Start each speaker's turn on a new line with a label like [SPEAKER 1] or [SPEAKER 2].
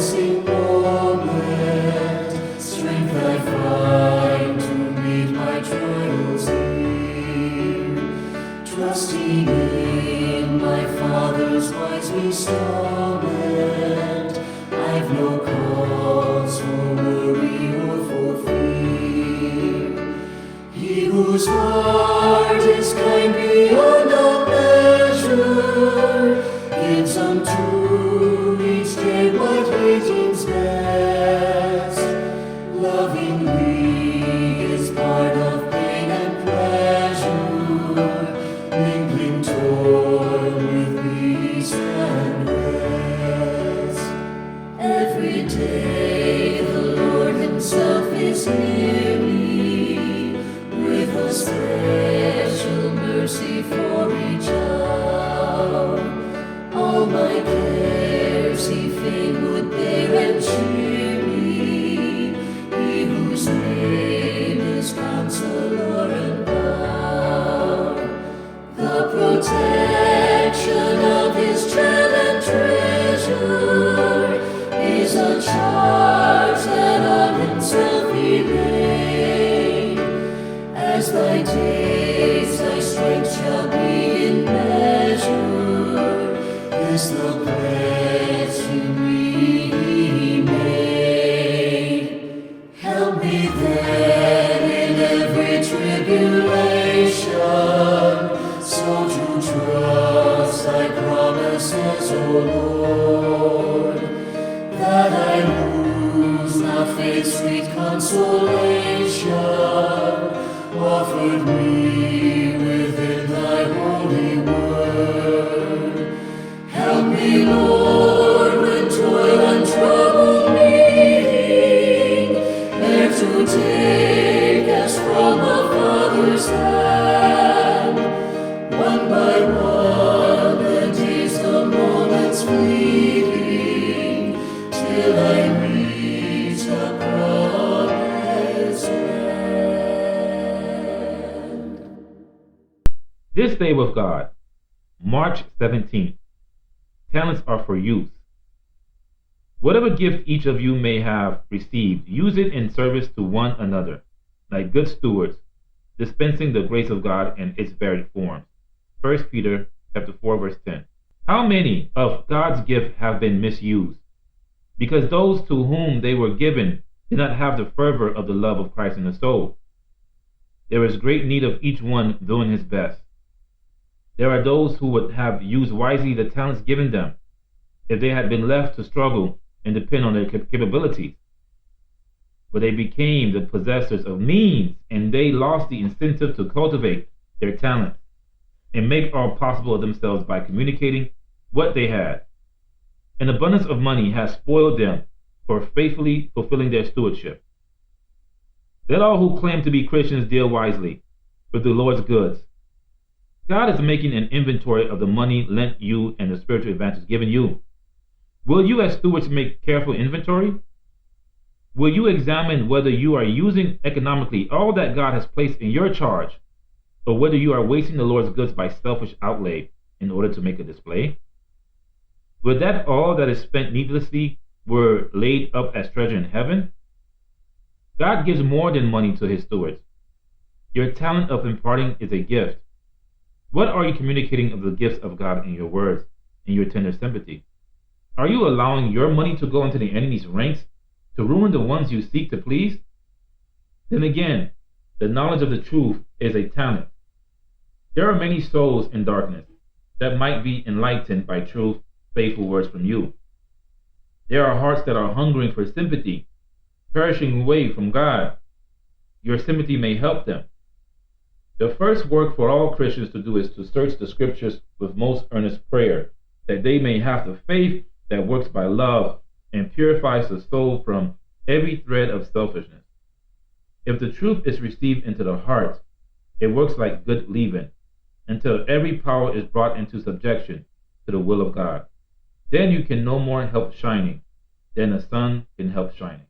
[SPEAKER 1] promising moment, strength I find to meet my trials near. Trusting in my Father's wise bestowment, I've no cause for worry or for fear. He whose heart is kind beyond all measure gives unto each day what he deems best. Lovingly is part of pain and pleasure, mingling toil with peace and rest. Every day the Lord himself is near me, with a special mercy for each hour. All my cares he fain would bear and cheer me, he whose name is Counselor and Power. The protection of his child and treasure is a charge that on himself he laid. As thy days, thy strength shall be in measure, this the pledge to me he made. Help me then in every tribulation, so to trust thy promises, O Lord, that I lose not faith's sweet consolation, offered me within thy holy word. Help me, Lord, when toil and trouble meeting, ere to take as from a father's hand, one by one the days, the moments fleeting, till I reach the promised land.
[SPEAKER 2] This Day with God, March 17th. Talents are for use. Whatever gift each of you may have received, use it in service to one another, like good stewards, dispensing the grace of God in its varied forms. 1 Peter chapter 4, verse 10. How many of God's gifts have been misused? Because those to whom they were given did not have the fervor of the love of Christ in the soul. There is great need of each one doing his best. There are those who would have used wisely the talents given them if they had been left to struggle and depend on their capabilities. But they became the possessors of means, and they lost the incentive to cultivate their talents and make all possible of themselves by communicating what they had. An abundance of money has spoiled them for faithfully fulfilling their stewardship. Let all who claim to be Christians deal wisely with the Lord's goods. God is making an inventory of the money lent you and the spiritual advantage given you. Will you as stewards make careful inventory? Will you examine whether you are using economically all that God has placed in your charge, or whether you are wasting the Lord's goods by selfish outlay in order to make a display? Would that all that is spent needlessly were laid up as treasure in heaven? God gives more than money to his stewards. Your talent of imparting is a gift. What are you communicating of the gifts of God in your words, in your tender sympathy? Are you allowing your money to go into the enemy's ranks to ruin the ones you seek to please? Then again, the knowledge of the truth is a talent. There are many souls in darkness that might be enlightened by truth, faithful words from you. There are hearts that are hungering for sympathy, perishing away from God. Your sympathy may help them. The first work for all Christians to do is to search the scriptures with most earnest prayer, that they may have the faith that works by love and purifies the soul from every thread of selfishness. If the truth is received into the heart, it works like good leaven, until every power is brought into subjection to the will of God. Then you can no more help shining than the sun can help shining.